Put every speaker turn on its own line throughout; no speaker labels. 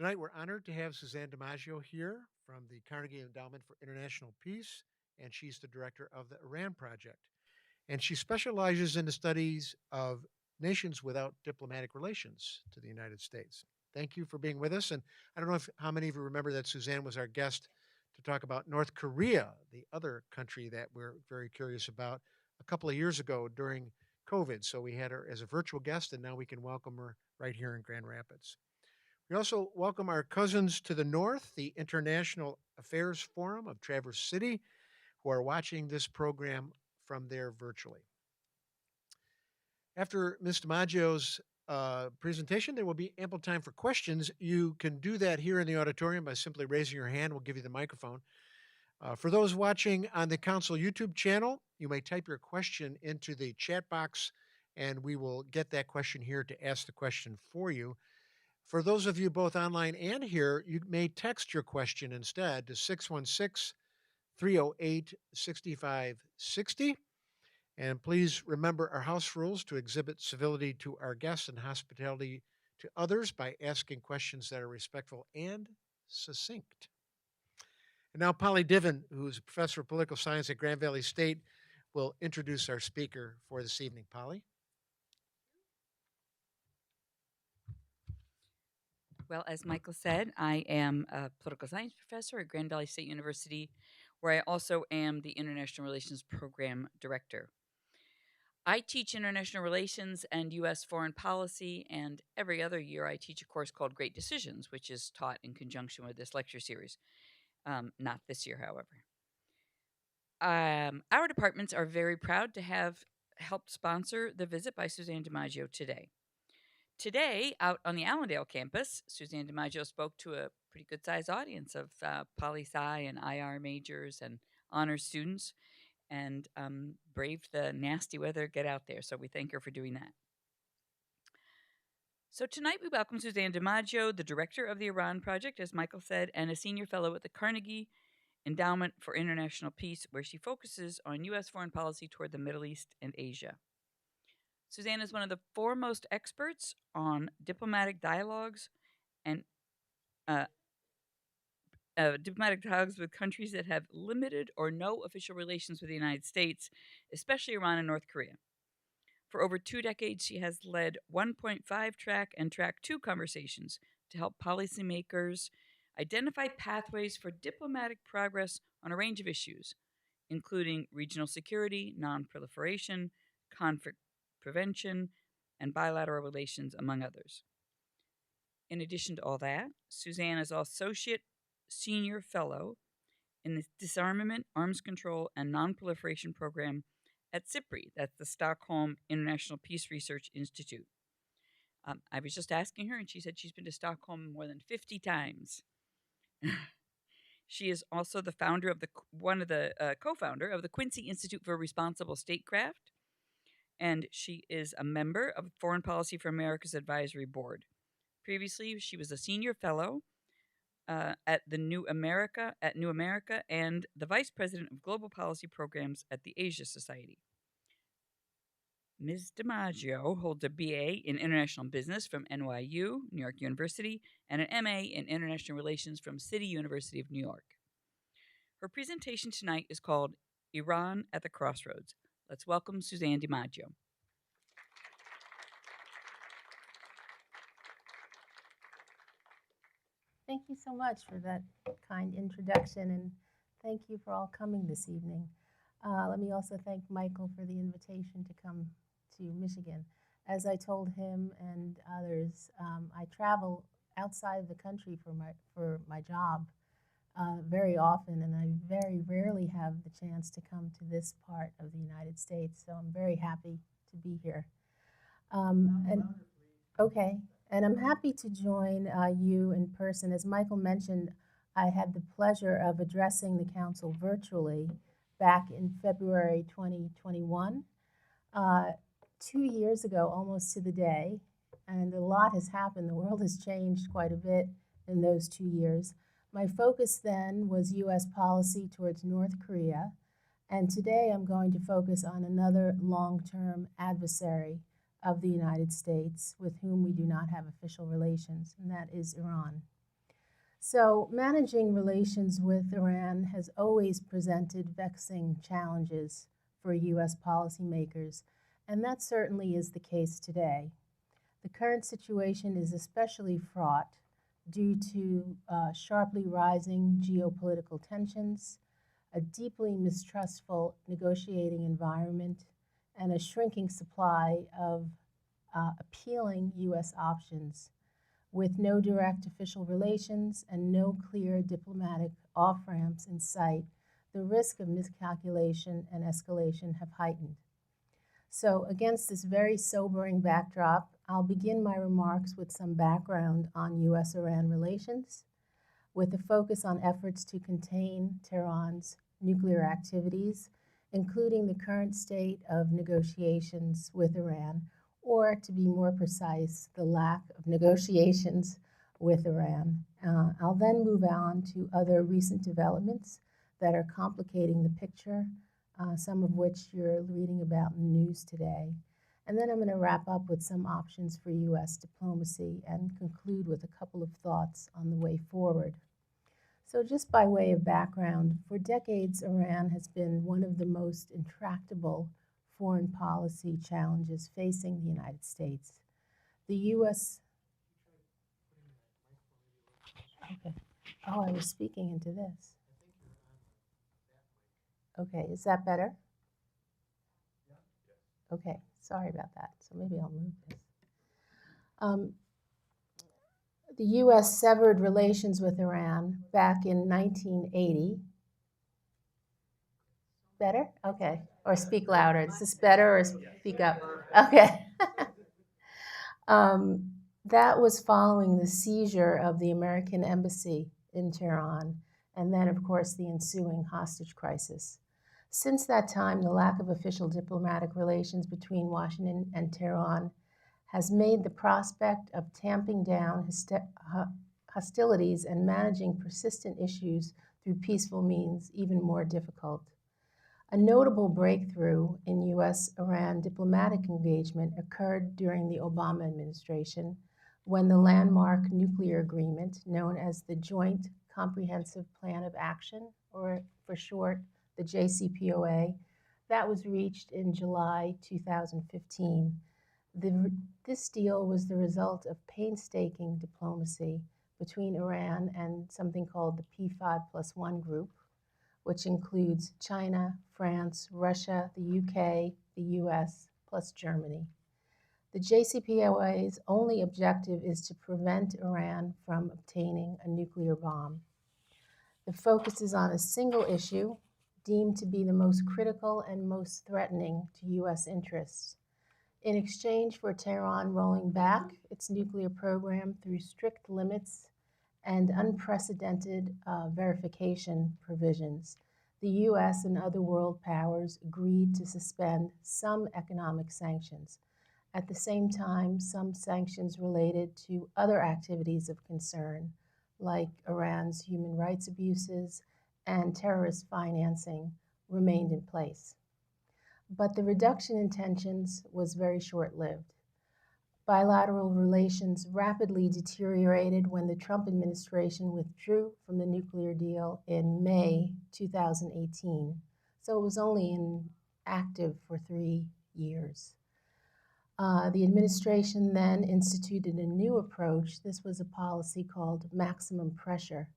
Tonight, we're honored to have Suzanne DiMaggio here from the Carnegie Endowment for International Peace, and she's the director of the Iran Project. And she specializes in the studies of nations without diplomatic relations to the United States. Thank you for being with us. And I don't know how many of you remember that Suzanne was our guest to talk about North Korea, the other country that we're very curious about, a couple of years ago during COVID. So we had her as a virtual guest, and now we can welcome her right here in Grand Rapids. We also welcome our cousins to the north, the International Affairs Forum of Traverse City, who are watching this program from there virtually. After Ms. DiMaggio's presentation, there will be ample time for questions. You can do that here in the auditorium by simply raising your hand. We'll give you the microphone. For those watching on the Council YouTube channel, you may type your question into the chat box, and we will get that question here to ask the question for you. For those of you both online and here, you may text your question instead to 616 308 6560. And please remember our house rules to exhibit civility to our guests and hospitality to others by asking questions that are respectful and succinct. And now, Polly Diven, who's a professor of political science at Grand Valley State, will introduce our speaker for this evening. Polly?
Well, as Michael said, I am a political science professor at Grand Valley State University, where I also am the International Relations Program Director. I teach international relations and U.S. foreign policy, and every other year I teach a course called Great Decisions, which is taught in conjunction with this lecture series. Not this year, however. Our departments are very proud to have helped sponsor the visit by Suzanne DiMaggio today. Today, out on the Allendale campus, Suzanne DiMaggio spoke to a pretty good-sized audience of poli-sci and IR majors and honors students, and braved the nasty weather to get out there. So we thank her for doing that. So tonight we welcome Suzanne DiMaggio, the director of the Iran Project, as Michael said, and a senior fellow at the Carnegie Endowment for International Peace, where she focuses on U.S. foreign policy toward the Middle East and Asia. Suzanne is one of the foremost experts on diplomatic dialogues and diplomatic dialogues with countries that have limited or no official relations with the United States, especially Iran and North Korea. For over 2 decades, she has led 1.5 track and track 2 conversations to help policymakers identify pathways for diplomatic progress on a range of issues, including regional security, non-proliferation, conflict prevention, and bilateral relations, among others. In addition to all that, Suzanne is Associate Senior Fellow in the Disarmament, Arms Control, and Non-Proliferation Program at SIPRI, that's the Stockholm International Peace Research Institute. I was just asking her, and she said she's been to Stockholm more than 50 times. She is also the founder of co-founder of the Quincy Institute for Responsible Statecraft, and she is a member of Foreign Policy for America's Advisory Board. Previously, she was a senior fellow at New America, and the vice president of global policy programs at the Asia Society. Ms. DiMaggio holds a BA in International Business from NYU, New York University, and an MA in International Relations from City University of New York. Her presentation tonight is called Iran at the Crossroads. Let's welcome Suzanne DiMaggio.
Thank you so much for that kind introduction, and thank you for all coming this evening. Let me also thank Michael for the invitation to come to Michigan. As I told him and others, I travel outside the country for my job very often, and I very rarely have the chance to come to this part of the United States, so I'm very happy to be here. Okay, and I'm happy to join you in person. As Michael mentioned, I had the pleasure of addressing the council virtually back in February 2021, 2 years ago, almost to the day, and a lot has happened. The world has changed quite a bit in those 2 years. My focus then was U.S. policy towards North Korea, and today I'm going to focus on another long-term adversary of the United States with whom we do not have official relations, and that is Iran. So, managing relations with Iran has always presented vexing challenges for U.S. policymakers, and that certainly is the case today. The current situation is especially fraught due to sharply rising geopolitical tensions, a deeply mistrustful negotiating environment, and a shrinking supply of appealing U.S. options. With no direct official relations and no clear diplomatic off ramps in sight, the risk of miscalculation and escalation have heightened. So, against this very sobering backdrop, I'll begin my remarks with some background on U.S. Iran relations, with a focus on efforts to contain Tehran's nuclear activities, including the current state of negotiations with Iran, or to be more precise, the lack of negotiations with Iran. I'll then move on to other recent developments that are complicating the picture, some of which you're reading about in the news today. And then I'm going to wrap up with some options for U.S. diplomacy and conclude with a couple of thoughts on the way forward. So, just by way of background, for decades, Iran has been one of the most intractable foreign policy challenges facing the United States. The U.S. Okay. Oh, I was speaking into this. Okay, is that better? Okay, sorry about that. So maybe I'll move this. The U.S. severed relations with Iran back in 1980. Better? Okay. Or speak louder. Is this better or speak up? Okay. That was following the seizure of the American embassy in Tehran, and then, of course, the ensuing hostage crisis. Since that time, the lack of official diplomatic relations between Washington and Tehran has made the prospect of tamping down hostilities and managing persistent issues through peaceful means even more difficult. A notable breakthrough in U.S.-Iran diplomatic engagement occurred during the Obama administration when the landmark nuclear agreement, known as the Joint Comprehensive Plan of Action, or for short, the JCPOA, that was reached in July 2015. This deal was the result of painstaking diplomacy between Iran and something called the P5+1 group, which includes China, France, Russia, the UK, the US, plus Germany. The JCPOA's only objective is to prevent Iran from obtaining a nuclear bomb. The focus is on a single issue deemed to be the most critical and most threatening to US interests. In exchange for Tehran rolling back its nuclear program through strict limits and unprecedented verification provisions, the U.S. and other world powers agreed to suspend some economic sanctions. At the same time, some sanctions related to other activities of concern, like Iran's human rights abuses and terrorist financing, remained in place. But the reduction in tensions was very short-lived. Bilateral relations rapidly deteriorated when the Trump administration withdrew from the nuclear deal in May 2018. So it was only inactive for 3 years. The administration then instituted a new approach. This was a policy called maximum pressure.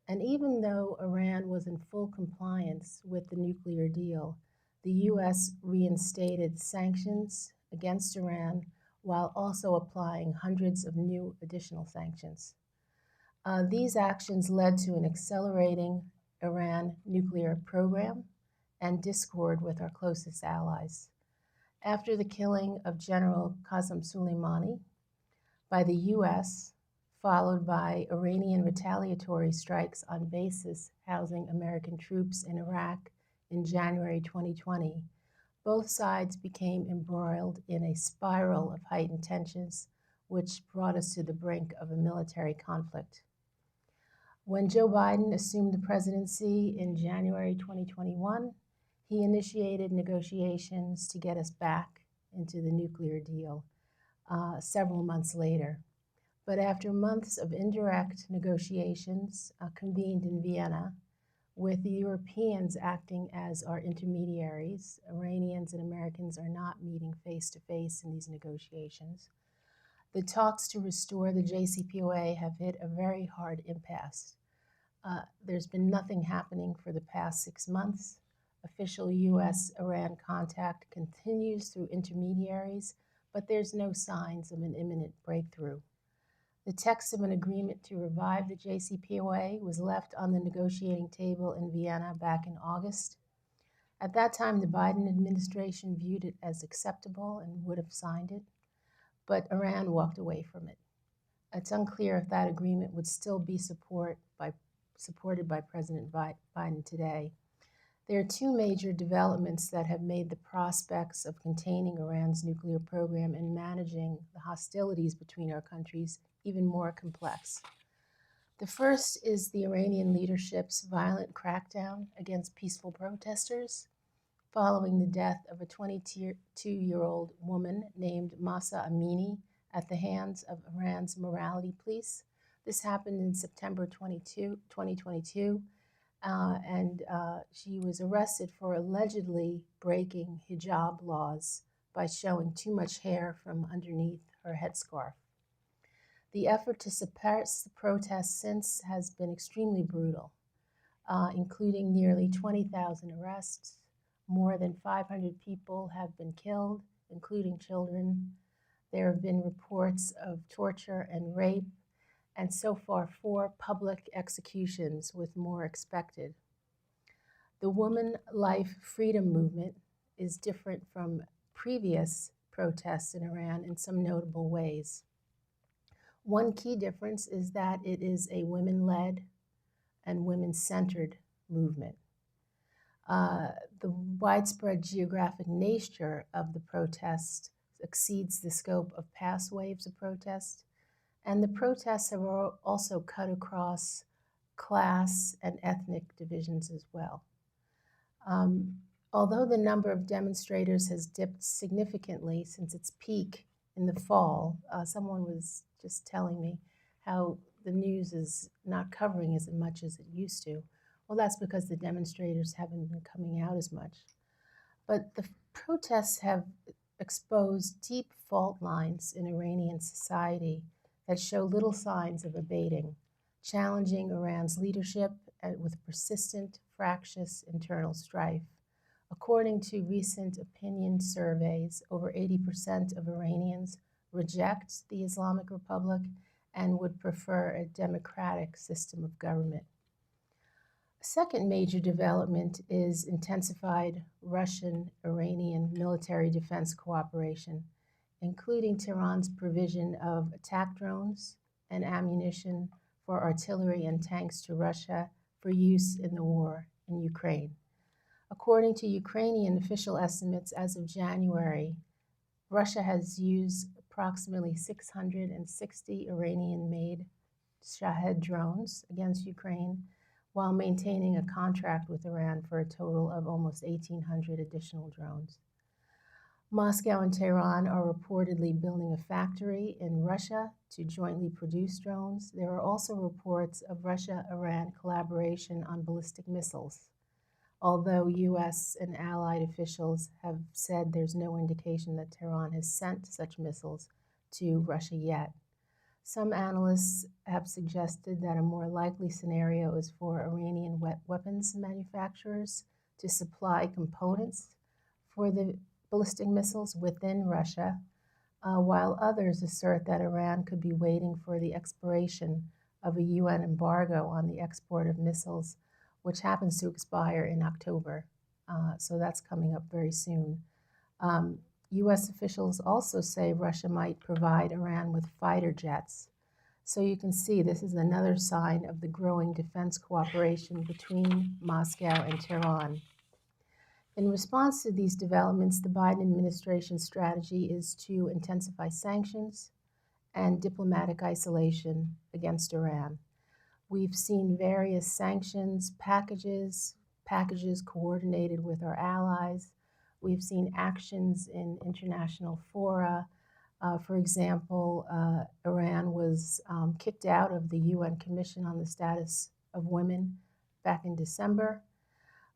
And even though Iran was in full compliance with the nuclear deal, the U.S. reinstated sanctions against Iran while also applying hundreds of new additional sanctions. These actions led to an accelerating Iran nuclear program and discord with our closest allies. After the killing of General Qasem Soleimani by the U.S., followed by Iranian retaliatory strikes on bases housing American troops in Iraq in January 2020, both sides became embroiled in a spiral of heightened tensions, which brought us to the brink of a military conflict. When Joe Biden assumed the presidency in January 2021, he initiated negotiations to get us back into the nuclear deal several months later. But after months of indirect negotiations convened in Vienna, with the Europeans acting as our intermediaries, Iranians and Americans are not meeting face to face in these negotiations. The talks to restore the JCPOA have hit a very hard impasse. There's been nothing happening for the past 6 months. Official U.S.-Iran contact continues through intermediaries, but there's no signs of an imminent breakthrough. The text of an agreement to revive the JCPOA was left on the negotiating table in Vienna back in August. At that time, the Biden administration viewed it as acceptable and would have signed it, but Iran walked away from it. It's unclear if that agreement would still be supported by President Biden today. There are two major developments that have made the prospects of containing Iran's nuclear program and managing the hostilities between our countries even more complex. The first is the Iranian leadership's violent crackdown against peaceful protesters following the death of a 22-year-old woman named Mahsa Amini at the hands of Iran's morality police. This happened in September 2022, and she was arrested for allegedly breaking hijab laws by showing too much hair from underneath her headscarf. The effort to suppress the protests since has been extremely brutal, including nearly 20,000 arrests. More than 500 people have been killed, including children. There have been reports of torture and rape, and so far 4 public executions with more expected. The Woman Life Freedom Movement is different from previous protests in Iran in some notable ways. One key difference is that it is a women-led and women-centered movement. The widespread geographic nature of the protest exceeds the scope of past waves of protest, and the protests have also cut across class and ethnic divisions as well. Although the number of demonstrators has dipped significantly since its peak in the fall, someone was just telling me how the news is not covering as much as it used to. Well, that's because the demonstrators haven't been coming out as much. But the protests have exposed deep fault lines in Iranian society that show little signs of abating, challenging Iran's leadership with persistent, fractious internal strife. According to recent opinion surveys, over 80% of Iranians reject the Islamic Republic and would prefer a democratic system of government. A second major development is intensified Russian-Iranian military defense cooperation, including Tehran's provision of attack drones and ammunition for artillery and tanks to Russia for use in the war in Ukraine. According to Ukrainian official estimates as of January, Russia has used approximately 660 Iranian-made Shahed drones against Ukraine, while maintaining a contract with Iran for a total of almost 1,800 additional drones. Moscow and Tehran are reportedly building a factory in Russia to jointly produce drones. There are also reports of Russia-Iran collaboration on ballistic missiles, although U.S. and allied officials have said there's no indication that Tehran has sent such missiles to Russia yet. Some analysts have suggested that a more likely scenario is for Iranian weapons manufacturers to supply components for the ballistic missiles within Russia, while others assert that Iran could be waiting for the expiration of a UN embargo on the export of missiles, which happens to expire in October. So that's coming up very soon. U.S. officials also say Russia might provide Iran with fighter jets. So you can see this is another sign of the growing defense cooperation between Moscow and Tehran. In response to these developments, the Biden administration's strategy is to intensify sanctions and diplomatic isolation against Iran. We've seen various sanctions packages coordinated with our allies. We've seen actions in international fora, For example, Iran was kicked out of the UN Commission on the Status of Women back in December.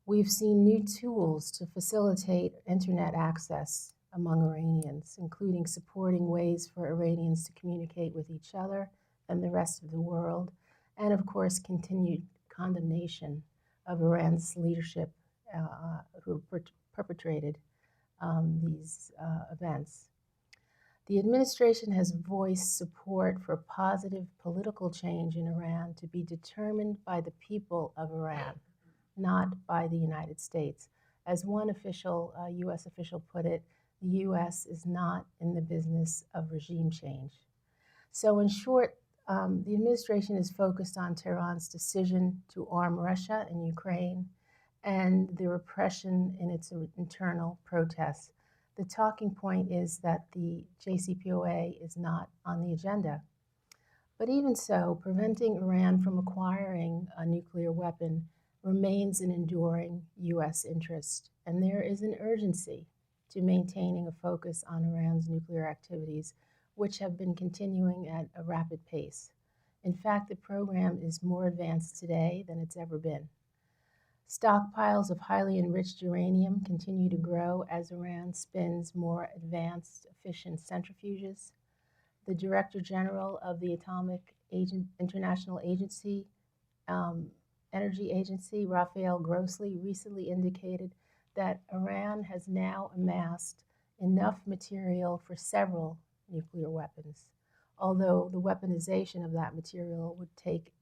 We've seen new tools to facilitate internet access among Iranians, including supporting ways for Iranians to communicate with each other and the rest of the world, and of course, continued condemnation of Iran's leadership who perpetrated these events. The administration has voiced support for positive political change in Iran to be determined by the people of Iran, not by the United States. As one official, U.S. official put it, the U.S. is not in the business of regime change. So in short, the administration is focused on Tehran's decision to arm Russia and Ukraine and the repression in its internal protests. The talking point is that the JCPOA is not on the agenda. But even so, preventing Iran from acquiring a nuclear weapon remains an enduring U.S. interest, and there is an urgency to maintaining a focus on Iran's nuclear activities, which have been continuing at a rapid pace. In fact, the program is more advanced today than it's ever been. Stockpiles of highly enriched uranium continue to grow as Iran spins more advanced, efficient centrifuges. The Director General of the International Energy Agency, Rafael Grossi, recently indicated that Iran has now amassed enough material for several nuclear weapons, although the weaponization of that material would take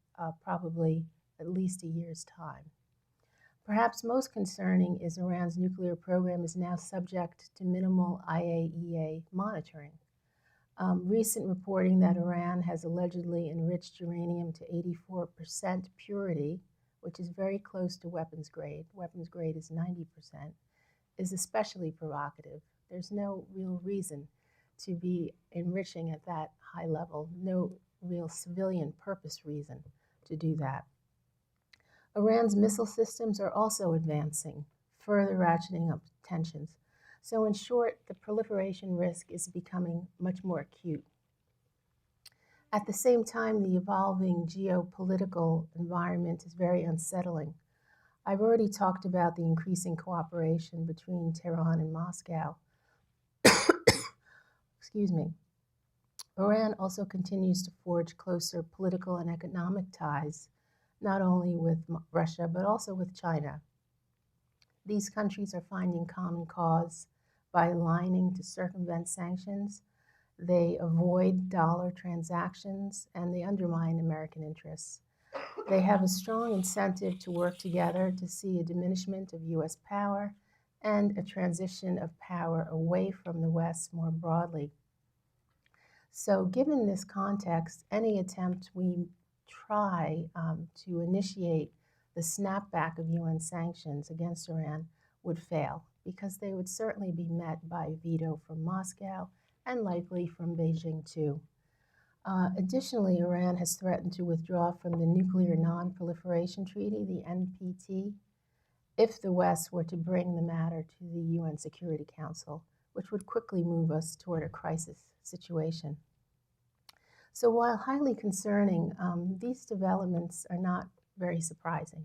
probably at least a year's time. Perhaps most concerning is Iran's nuclear program is now subject to minimal IAEA monitoring. Recent reporting that Iran has allegedly enriched uranium to 84% purity, which is very close to weapons grade is 90%, is especially provocative. There's no real reason to be enriching at that high level, no real civilian purpose reason to do that. Iran's missile systems are also advancing, further ratcheting up tensions. So in short, the proliferation risk is becoming much more acute. At the same time, the evolving geopolitical environment is very unsettling. I've already talked about the increasing cooperation between Tehran and Moscow. Excuse me. Iran also continues to forge closer political and economic ties, not only with Russia, but also with China. These countries are finding common cause by aligning to circumvent sanctions. They avoid dollar transactions and they undermine American interests. They have a strong incentive to work together to see a diminishment of U.S. power and a transition of power away from the West more broadly. So, given this context, any attempt we try to initiate the snapback of UN sanctions against Iran would fail because they would certainly be met by veto from Moscow and likely from Beijing too. Additionally, Iran has threatened to withdraw from the Nuclear Non-Proliferation Treaty, the NPT, if the West were to bring the matter to the UN Security Council, which would quickly move us toward a crisis situation. So while highly concerning, these developments are not very surprising.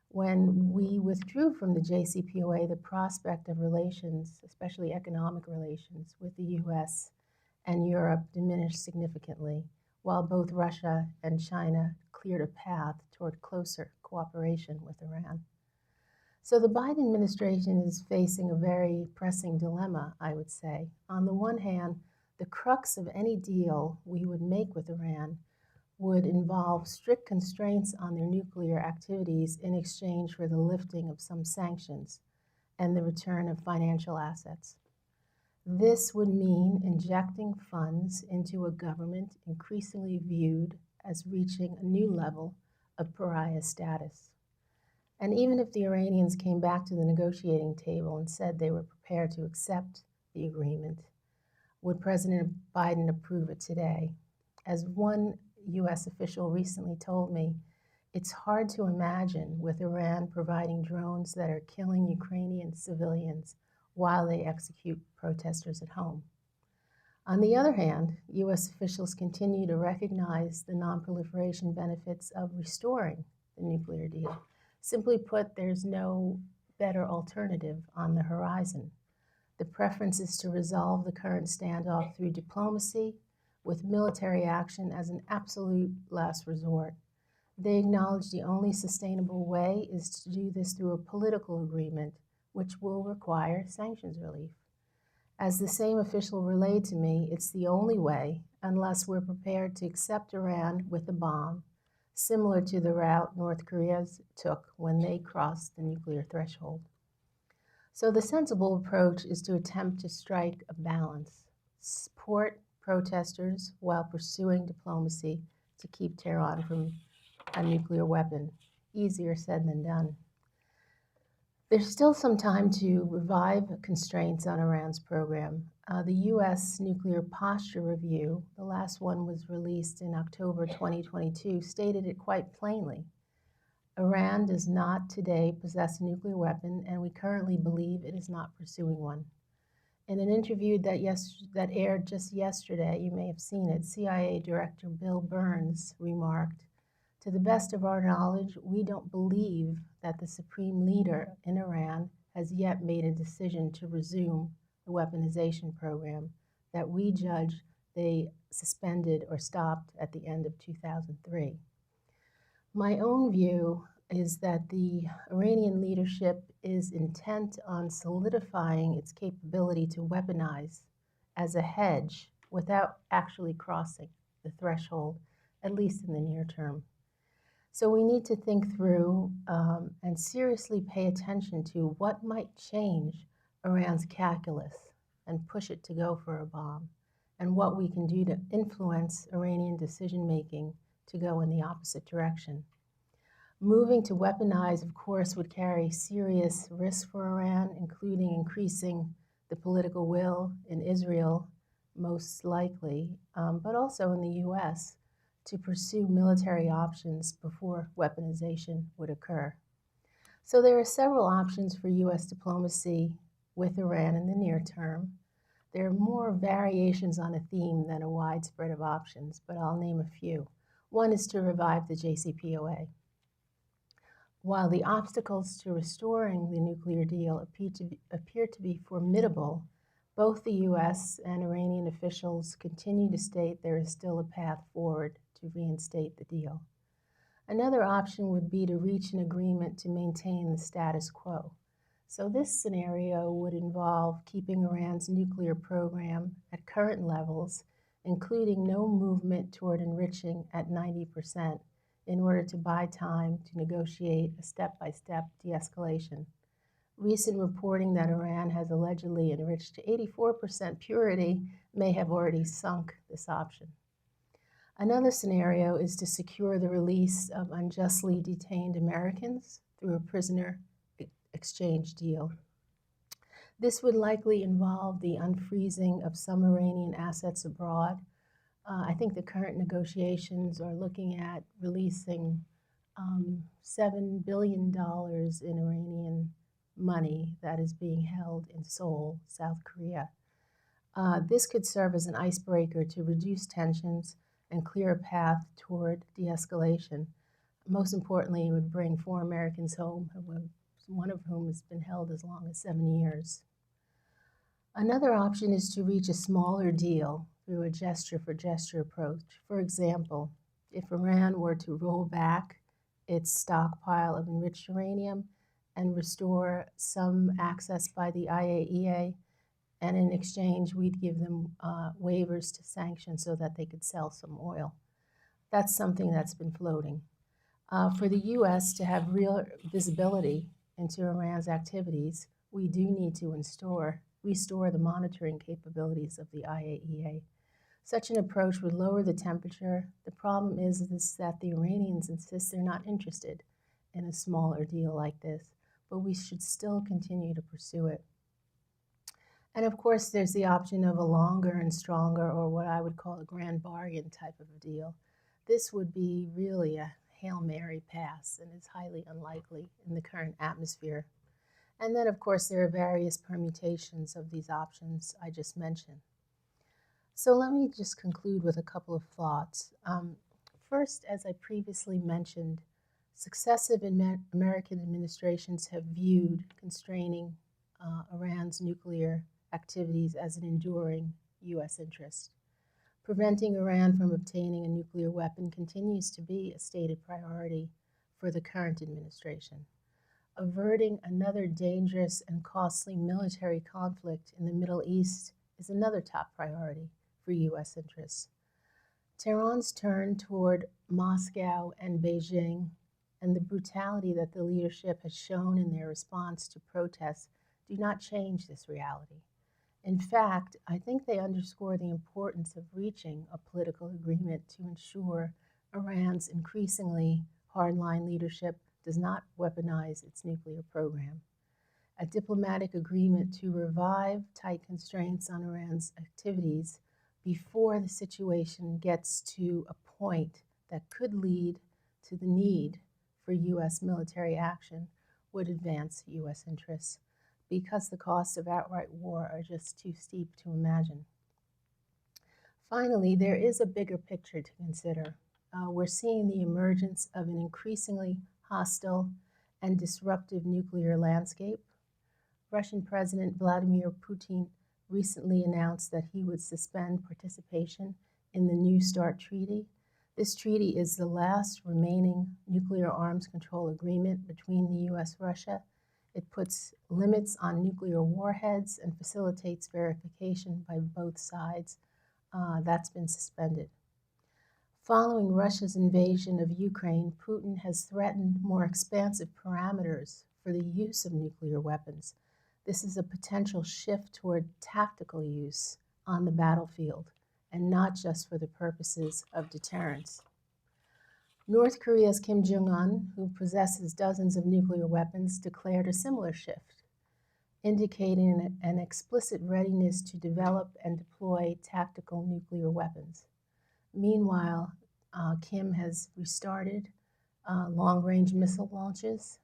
When we withdrew from the JCPOA, the prospect of relations, especially economic relations, with the US and Europe diminished significantly, while both Russia and China cleared a path toward closer cooperation with Iran. So the Biden administration is facing a very pressing dilemma, I would say. On the one hand, the crux of any deal we would make with Iran would involve strict constraints on their nuclear activities in exchange for the lifting of some sanctions and the return of financial assets. This would mean injecting funds into a government increasingly viewed as reaching a new level of pariah status. And even if the Iranians came back to the negotiating table and said they were prepared to accept the agreement, would President Biden approve it today? As one U.S. official recently told me, it's hard to imagine with Iran providing drones that are killing Ukrainian civilians while they execute protesters at home. On the other hand, U.S. officials continue to recognize the nonproliferation benefits of restoring the nuclear deal. Simply put, there's no better alternative on the horizon. The preference is to resolve the current standoff through diplomacy, with military action as an absolute last resort. They acknowledge the only sustainable way is to do this through a political agreement, which will require sanctions relief. As the same official relayed to me, it's the only way unless we're prepared to accept Iran with a bomb, similar to the route North Korea took when they crossed the nuclear threshold. So the sensible approach is to attempt to strike a balance, support protesters while pursuing diplomacy to keep Tehran from a nuclear weapon. Easier said than done. There's still some time to revive constraints on Iran's program. The U.S. Nuclear Posture Review, the last one was released in October 2022, stated it quite plainly. Iran does not today possess a nuclear weapon, and we currently believe it is not pursuing one. In an interview that aired just yesterday, you may have seen it, CIA Director Bill Burns remarked, "To the best of our knowledge, we don't believe that the supreme leader in Iran has yet made a decision to resume the weaponization program that we judge they suspended or stopped at the end of 2003. My own view is that the Iranian leadership is intent on solidifying its capability to weaponize as a hedge without actually crossing the threshold, at least in the near term. So we need to think through and seriously pay attention to what might change Iran's calculus and push it to go for a bomb, and what we can do to influence Iranian decision-making to go in the opposite direction. Moving to weaponize, of course, would carry serious risk for Iran, including increasing the political will in Israel, most likely, but also in the U.S., to pursue military options before weaponization would occur. So there are several options for U.S. diplomacy with Iran in the near term. There are more variations on a theme than a widespread of options, but I'll name a few. One is to revive the JCPOA. While the obstacles to restoring the nuclear deal appear to be formidable, both the U.S. and Iranian officials continue to state there is still a path forward to reinstate the deal. Another option would be to reach an agreement to maintain the status quo. So this scenario would involve keeping Iran's nuclear program at current levels, including no movement toward enriching at 90%, in order to buy time to negotiate a step-by-step de-escalation. Recent reporting that Iran has allegedly enriched to 84% purity may have already sunk this option. Another scenario is to secure the release of unjustly detained Americans through a prisoner exchange deal. This would likely involve the unfreezing of some Iranian assets abroad. I think the current negotiations are looking at releasing $7 billion in Iranian money that is being held in Seoul, South Korea. This could serve as an icebreaker to reduce tensions and clear a path toward de-escalation. Most importantly, it would bring 4 Americans home, one of whom has been held as long as 7 years. Another option is to reach a smaller deal through a gesture-for-gesture approach. For example, if Iran were to roll back its stockpile of enriched uranium and restore some access by the IAEA, and in exchange, we'd give them waivers to sanctions so that they could sell some oil. That's something that's been floating. For the U.S. to have real visibility into Iran's activities, we do need to restore the monitoring capabilities of the IAEA. Such an approach would lower the temperature. The problem is that the Iranians insist they're not interested in a smaller deal like this, but we should still continue to pursue it. And of course, there's the option of a longer and stronger, or what I would call a grand bargain type of a deal. This would be really a Hail Mary pass and is highly unlikely in the current atmosphere. And then, of course, there are various permutations of these options I just mentioned. So let me just conclude with a couple of thoughts. First, as I previously mentioned, successive American administrations have viewed constraining Iran's nuclear activities as an enduring U.S. interest. Preventing Iran from obtaining a nuclear weapon continues to be a stated priority for the current administration. Averting another dangerous and costly military conflict in the Middle East is another top priority for U.S. interests. Tehran's turn toward Moscow and Beijing and the brutality that the leadership has shown in their response to protests do not change this reality. In fact, I think they underscore the importance of reaching a political agreement to ensure Iran's increasingly hardline leadership does not weaponize its nuclear program. A diplomatic agreement to revive tight constraints on Iran's activities before the situation gets to a point that could lead to the need for U.S. military action would advance U.S. interests, because the costs of outright war are just too steep to imagine. Finally, there is a bigger picture to consider. We're seeing the emergence of an increasingly hostile and disruptive nuclear landscape. Russian President Vladimir Putin recently announced that he would suspend participation in the New START treaty. This treaty is the last remaining nuclear arms control agreement between the U.S. and Russia. It puts limits on nuclear warheads and facilitates verification by both sides. That's been suspended. Following Russia's invasion of Ukraine, Putin has threatened more expansive parameters for the use of nuclear weapons. This is a potential shift toward tactical use on the battlefield, and not just for the purposes of deterrence. North Korea's Kim Jong-un, who possesses dozens of nuclear weapons, declared a similar shift, indicating an explicit readiness to develop and deploy tactical nuclear weapons. Meanwhile, Kim has restarted long-range missile launches,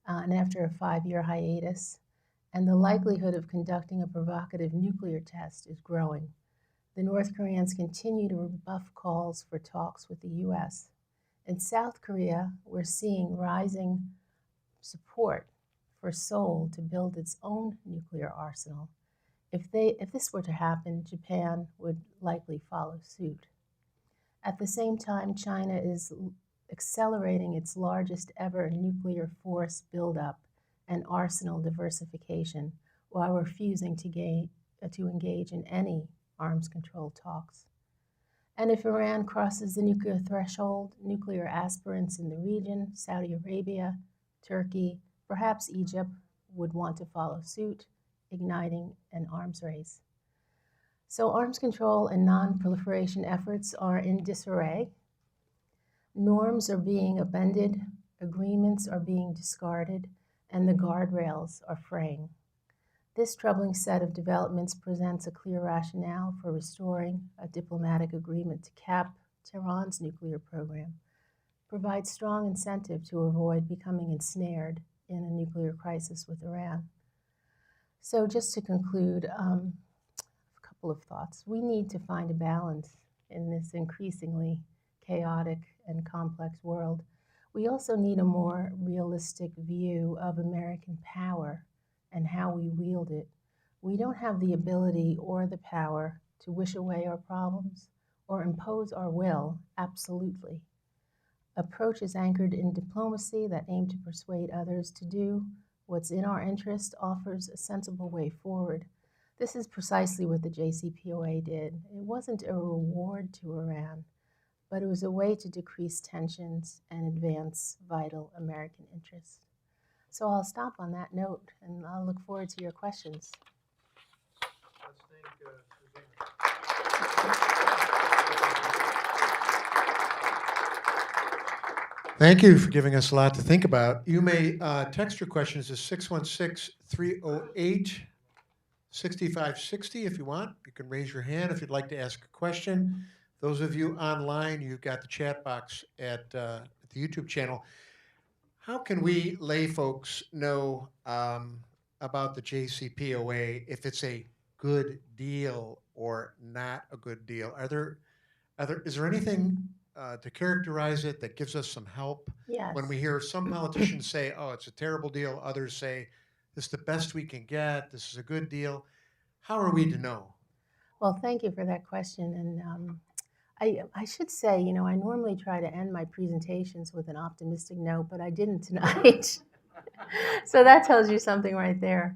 and after a 5-year hiatus, and the likelihood of conducting a provocative nuclear test is growing. The North Koreans continue to rebuff calls for talks with the U.S. In South Korea, we're seeing rising support for Seoul to build its own nuclear arsenal. If this were to happen, Japan would likely follow suit. At the same time, China is accelerating its largest ever nuclear force buildup and arsenal diversification while refusing to engage in any arms control talks. And if Iran crosses the nuclear threshold, nuclear aspirants in the region, Saudi Arabia, Turkey, perhaps Egypt, would want to follow suit, igniting an arms race. So arms control and non-proliferation efforts are in disarray. Norms are being upended, agreements are being discarded, and the guardrails are fraying. This troubling set of developments presents a clear rationale for restoring a diplomatic agreement to cap Tehran's nuclear program, provides strong incentive to avoid becoming ensnared in a nuclear crisis with Iran. So just to conclude, a couple of thoughts. We need to find a balance in this increasingly chaotic and complex world. We also need a more realistic view of American power and how we wield it. We don't have the ability or the power to wish away our problems or impose our will absolutely. Approaches anchored in diplomacy that aim to persuade others to do what's in our interest offers a sensible way forward. This is precisely what the JCPOA did. It wasn't a reward to Iran, but it was a way to decrease tensions and advance vital American interests. So I'll stop on that note, and I'll look forward to your questions.
Let's thank Suzanne. Thank you for giving us a lot to think about. You may text your questions to 616-308-6560 if you want. You can raise your hand if you'd like to ask a question. Those of you online, you've got the chat box at the YouTube channel. How can we lay folks know about the JCPOA if it's a good deal or not a good deal? Is there anything to characterize it that gives us some help when we
Yes.
hear some politicians say, "Oh, it's a terrible deal," others say, "This is the best we can get. This is a good deal." How are we to know?
Well, thank you for that question. And I should say, I normally try to end my presentations with an optimistic note, but I didn't tonight. So that tells you something right there.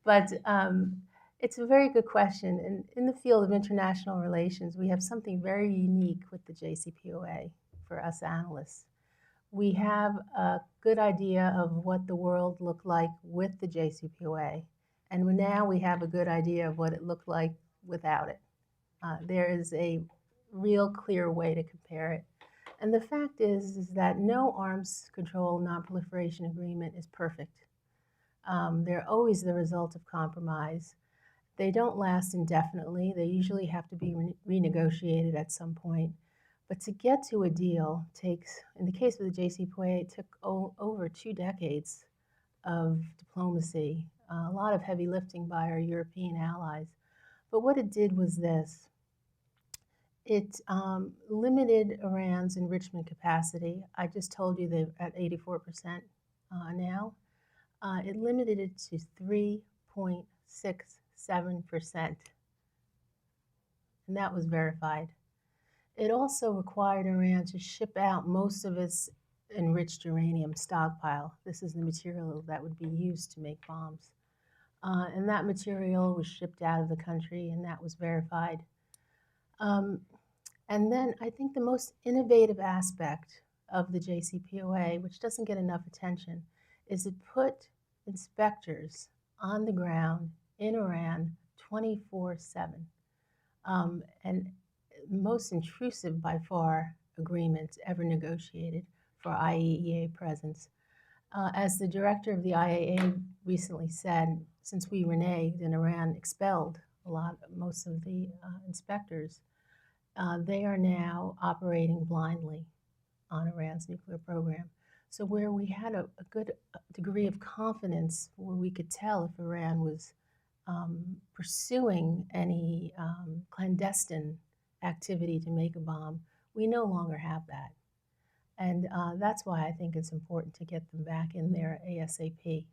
But it's a very good question. And in the field of international relations, we have something very unique with the JCPOA for us analysts. We have a good idea of what the world looked like with the JCPOA, and now we have a good idea of what it looked like without it. There is a real clear way to compare it. And the fact is that no arms control nonproliferation agreement is perfect. They're always the result of compromise. They don't last indefinitely. They usually have to be renegotiated at some point. But to get to a deal takes, in the case of the JCPOA, it took over 2 decades of diplomacy, a lot of heavy lifting by our European allies. But what it did was this. It limited Iran's enrichment capacity. I just told you they're at 84% now. It limited it to 3.67%, and that was verified. It also required Iran to ship out most of its enriched uranium stockpile. This is the material that would be used to make bombs. And that material was shipped out of the country, and that was verified. And then I think the most innovative aspect of the JCPOA, which doesn't get enough attention, is it put inspectors on the ground in Iran 24/7. And most intrusive by far agreements ever negotiated for IAEA presence. As the director of the IAEA recently said, since we reneged and Iran expelled most of the inspectors, they are now operating blindly on Iran's nuclear program. So where we had a good degree of confidence, where we could tell if Iran was pursuing any clandestine activity to make a bomb, we no longer have that. And that's why I think it's important to get them back in there ASAP.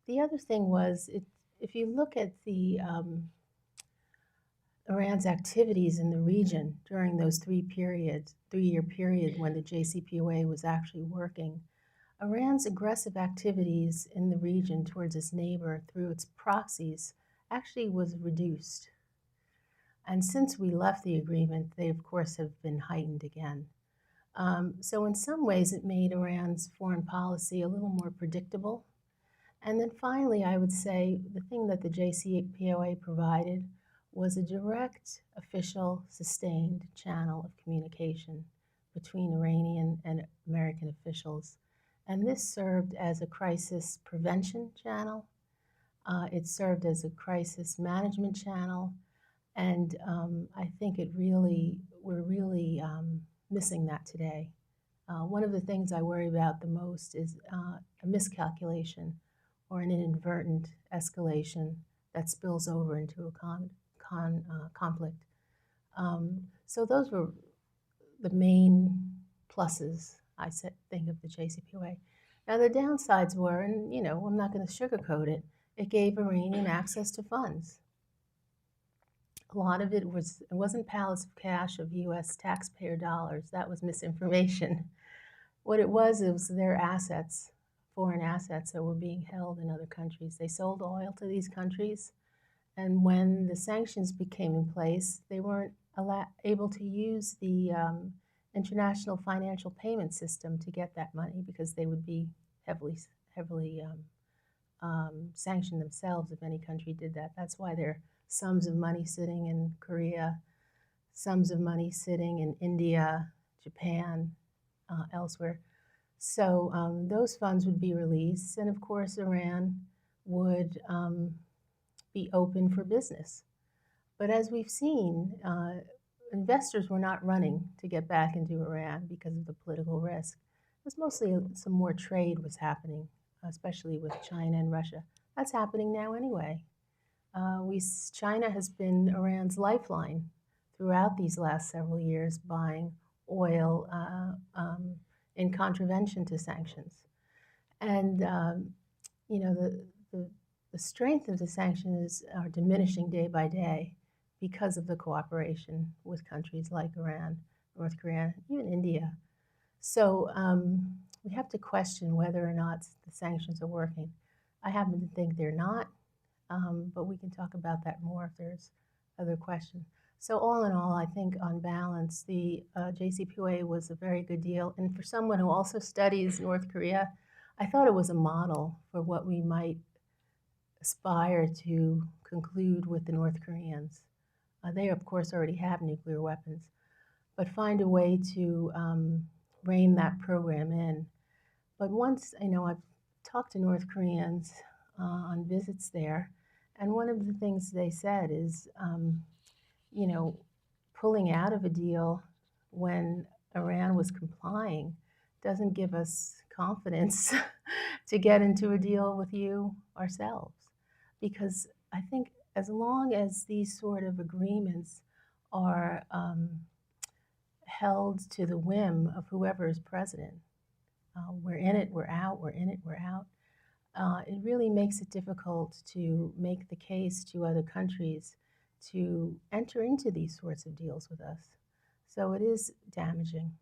The other thing was, if you look at the Iran's activities in the region during those 3-year period when the JCPOA was actually working, Iran's aggressive activities in the region towards its neighbor through its proxies actually was reduced. And since we left the agreement, they, of course, have been heightened again. So in some ways, it made Iran's foreign policy a little more predictable. And then finally, I would say the thing that the JCPOA provided was a direct, official, sustained channel of communication between Iranian and American officials. And this served as a crisis prevention channel. It served as a crisis management channel. And I think we're really missing that today. One of the things I worry about the most is a miscalculation or an inadvertent escalation that spills over into a conflict. So those were the main pluses, I think, of the JCPOA. Now the downsides were, and I'm not going to sugarcoat it, it gave Iranian access to funds. A lot of it wasn't pallets of cash of U.S. taxpayer dollars. That was misinformation. What it was their assets, foreign assets that were being held in other countries. They sold oil to these countries, and when the sanctions became in place, they weren't able to use the international financial payment system to get that money because they would be heavily sanctioned themselves if any country did that. That's why there are sums of money sitting in Korea, sums of money sitting in India, Japan, elsewhere. So those funds would be released, and of course Iran would be open for business. But as we've seen, investors were not running to get back into Iran because of the political risk. It was mostly some more trade was happening, especially with China and Russia. That's happening now anyway. China has been Iran's lifeline throughout these last several years, buying oil in contravention to sanctions. And the, the strength of the sanctions are diminishing day by day because of the cooperation with countries like Iran, North Korea, even India. So we have to question whether or not the sanctions are working. I happen to think they're not, but we can talk about that more if there's other questions. So all in all, I think on balance, the JCPOA was a very good deal. And for someone who also studies North Korea, I thought it was a model for what we might aspire to conclude with the North Koreans. They, of course, already have nuclear weapons, but find a way to rein that program in. But once, I've talked to North Koreans on visits there, and one of the things they said is, pulling out of a deal when Iran was complying doesn't give us confidence to get into a deal with you ourselves. Because I think as long as these sort of agreements are held to the whim of whoever is president, we're in it, we're out, we're in it, we're out. It really makes it difficult to make the case to other countries to enter into these sorts of deals with us. So it is damaging.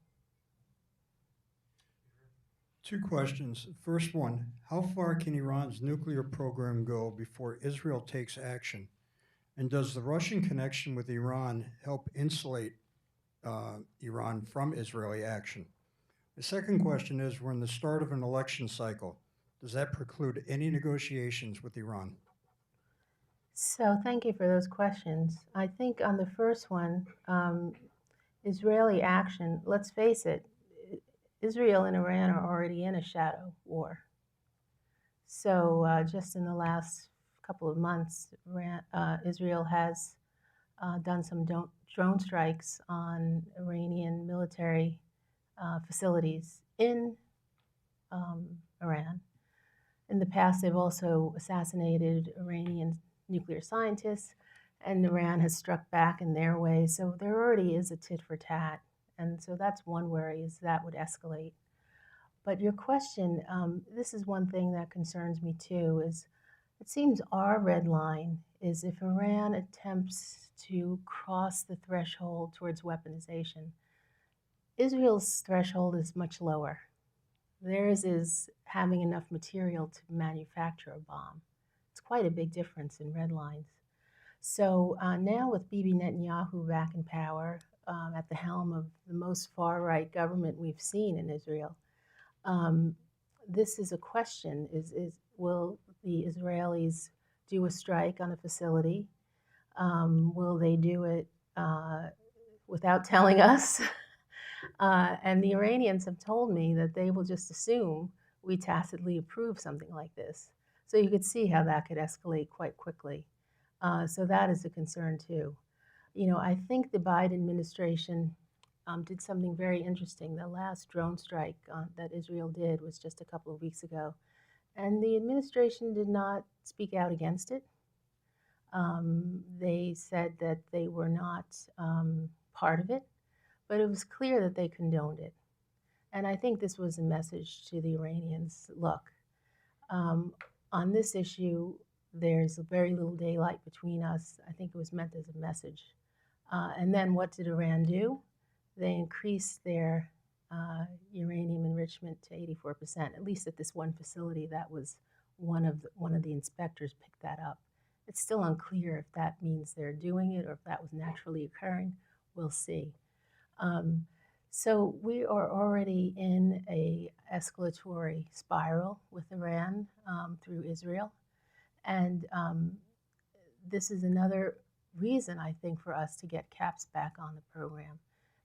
Two questions. First one, how far can Iran's nuclear program go before Israel takes action? And does the Russian connection with Iran help insulate Iran from Israeli action? The second question is, we're in the start of an election cycle. Does that preclude any negotiations with Iran?
So thank you for those questions. I think on the first one, Israeli action, let's face it, Israel and Iran are already in a shadow war. So just in the last couple of months, Israel has done some drone strikes on Iranian military facilities in Iran. In the past, they've also assassinated Iranian nuclear scientists, and Iran has struck back in their way. So there already is a tit for tat. And so that's one worry, is that would escalate. But your question, this is one thing that concerns me too, is it seems our red line is if Iran attempts to cross the threshold towards weaponization, Israel's threshold is much lower. Theirs is having enough material to manufacture a bomb. It's quite a big difference in red lines. So now with Bibi Netanyahu back in power, at the helm of the most far-right government we've seen in Israel, this is a question, will the Israelis do a strike on a facility? Will they do it without telling us? And the Iranians have told me that they will just assume we tacitly approve something like this. So you could see how that could escalate quite quickly. So that is a concern too. I think the Biden administration did something very interesting. The last drone strike that Israel did was just a couple of weeks ago. And the administration did not speak out against it. They said that they were not part of it, but it was clear that they condoned it. And I think this was a message to the Iranians. Look, on this issue, there's very little daylight between us. I think it was meant as a message. And then what did Iran do? They increased their uranium enrichment to 84%, at least at this one facility. That was one of the inspectors picked that up. It's still unclear if that means they're doing it or if that was naturally occurring. We'll see. So we are already in a escalatory spiral with Iran through Israel. And this is another reason, I think, for us to get caps back on the program.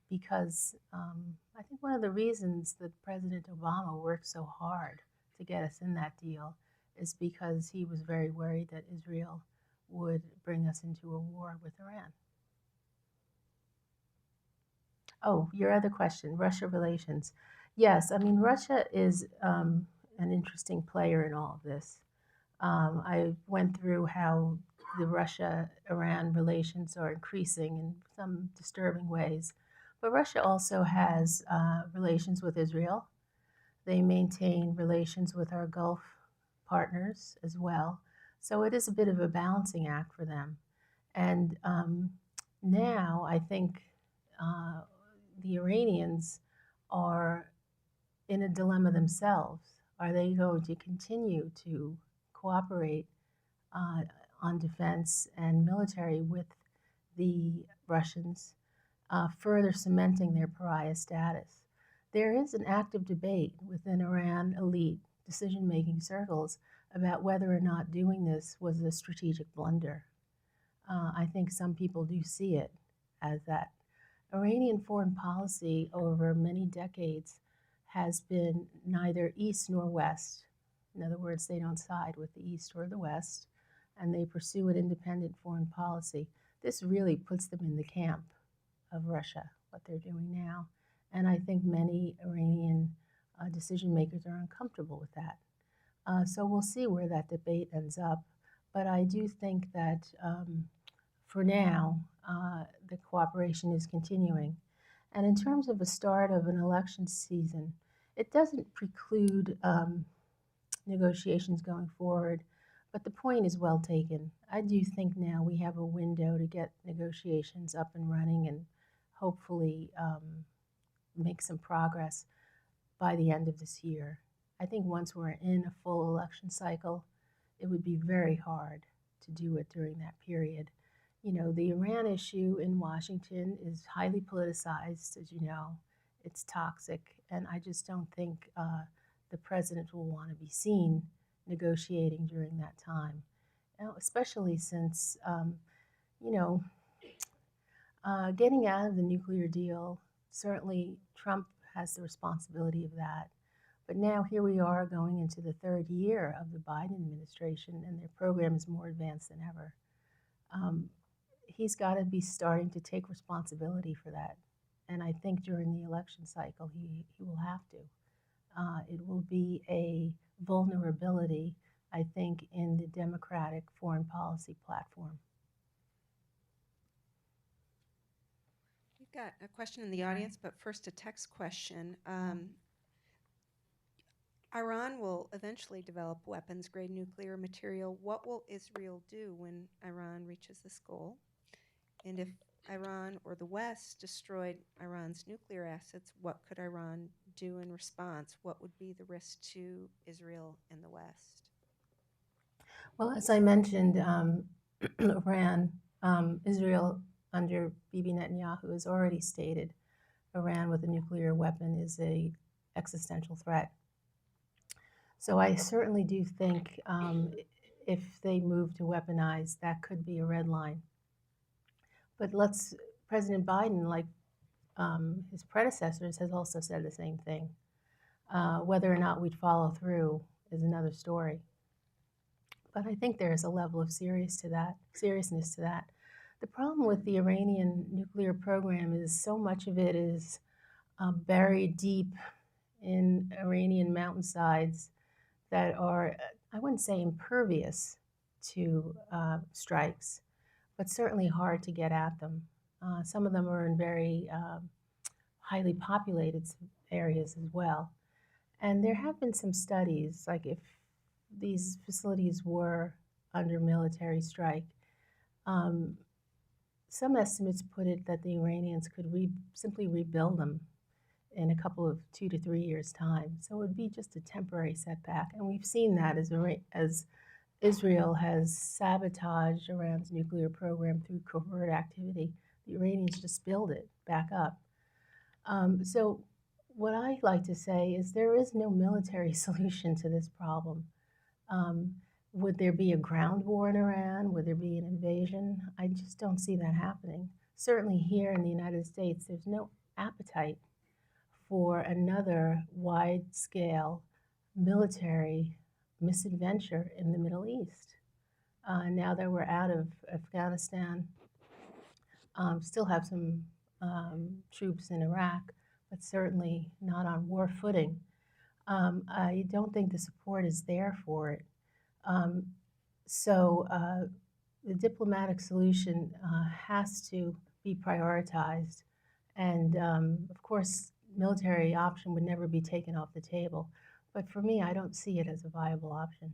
Because I think one of the reasons that President Obama worked so hard to get us in that deal is because he was very worried that Israel would bring us into a war with Iran. Oh, your other question, Russia relations. Yes, I mean, Russia is an interesting player in all of this. I went through how the Russia-Iran relations are increasing in some disturbing ways. But Russia also has relations with Israel. They maintain relations with our Gulf partners as well. So it is a bit of a balancing act for them. And now I think uh, the Iranians are in a dilemma themselves. Are they going to continue to cooperate uh, on defense and military with the Russians, further cementing their pariah status? There is an active debate within Iran elite decision making circles about whether or not doing this was a strategic blunder. I think some people do see it as that. Iranian foreign policy over many decades has been neither east nor west. In other words, they don't side with the east or the west, and they pursue an independent foreign policy. This really puts them in the camp of Russia, what they're doing now. And I think many Iranian decision makers are uncomfortable with that. So we'll see where that debate ends up. But I do think that for now, the cooperation is continuing. And in terms of the start of an election season, it doesn't preclude negotiations going forward, but the point is well taken. I do think now we have a window to get negotiations up and running and hopefully make some progress by the end of this year. I think once we're in a full election cycle, it would be very hard to do it during that period. You know, the Iran issue in Washington is highly politicized, as you know. It's toxic, and I just don't think the president will want to be seen negotiating during that time, especially since, you know, getting out of the nuclear deal, certainly Trump has the responsibility of that. But now here we are going into the third year of the Biden administration, and their program is more advanced than ever. He's got to be starting to take responsibility for that. And I think during the election cycle, he will have to. It will be a vulnerability, I think, in the Democratic foreign policy platform.
We've got a question in the audience, but first a text question. Iran will eventually develop weapons-grade nuclear material. What will Israel do when Iran reaches this goal? And if Iran or the West destroyed Iran's nuclear assets, what could Iran do in response? What would be the risk to Israel and the West?
Well, as I mentioned, Iran, Israel under Bibi Netanyahu has already stated Iran with a nuclear weapon is an existential threat. So I certainly do think if they move to weaponize, that could be a red line. But President Biden, like his predecessors, has also said the same thing. Whether or not we'd follow through is another story. But I think there is a level of seriousness to that. The problem with the Iranian nuclear program is so much of it is buried deep in Iranian mountainsides that are, I wouldn't say impervious to strikes, but certainly hard to get at them. Some of them are in very highly populated areas as well. And there have been some studies, like if these facilities were under military strike, some estimates put it that the Iranians could simply rebuild them in a couple of 2 to 3 years' time. So it would be just a temporary setback. And we've seen that as Israel has sabotaged Iran's nuclear program through covert activity. The Iranians just build it back up. So what I like to say is there is no military solution to this problem. Would there be a ground war in Iran? Would there be an invasion? I just don't see that happening. Certainly here in the United States, there's no appetite for another wide-scale military misadventure in the Middle East. Now that we're out of Afghanistan, still have some troops in Iraq, but certainly not on war footing. I don't think the support is there for it. So the diplomatic solution has to be prioritized. And of course, military option would never be taken off the table. But for me, I don't see it as a viable option.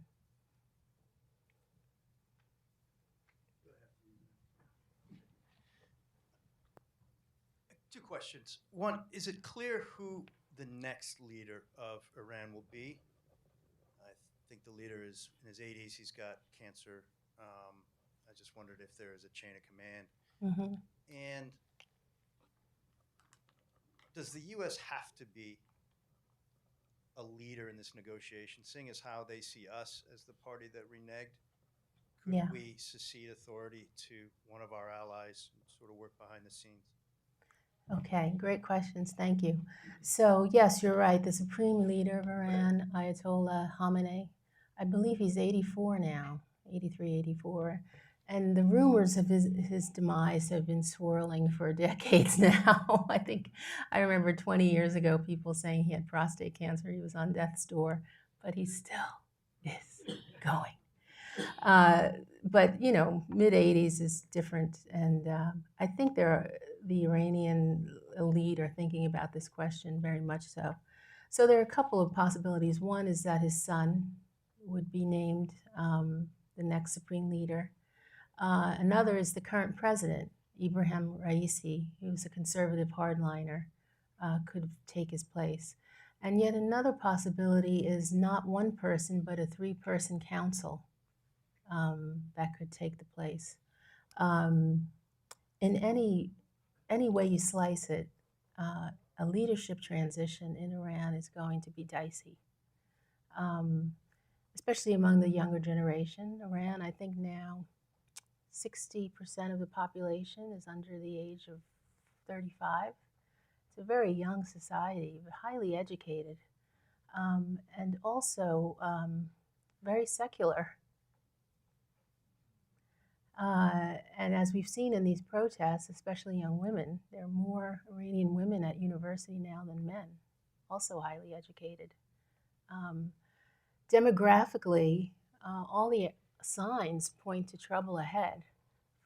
Two questions. One, is it clear who the next leader of Iran will be? I think the leader is in his 80s. He's got cancer. I just wondered if there is a chain of command.
Mm-hmm.
And does the U.S. have to be a leader in this negotiation, seeing as how they see us as the party that reneged? Could
Yeah.
we secede authority to one of our allies and sort of work behind the scenes?
Okay, great questions. Thank you. So, yes, you're right. The supreme leader of Iran, Ayatollah Khamenei, I believe he's 84 now, 83, 84. And the rumors of his demise have been swirling for decades now. I remember 20 years ago people saying he had prostate cancer, he was on death's door, but he still is going. But mid 80s is different, and I think the Iranian elite are thinking about this question very much so. So there are a couple of possibilities. One is that his son would be named the next supreme leader. Another is the current president, Ibrahim Raisi, who's a conservative hardliner, could take his place. And yet another possibility is not one person, but a three-person council that could take the place. In any way you slice it, a leadership transition in Iran is going to be dicey, especially among the younger generation. Iran, I think now 60% of the population is under the age of 35. It's a very young society, but highly educated, and also very secular. And as we've seen in these protests, especially young women, there are more Iranian women at university now than men, also highly educated. Demographically, all the signs point to trouble ahead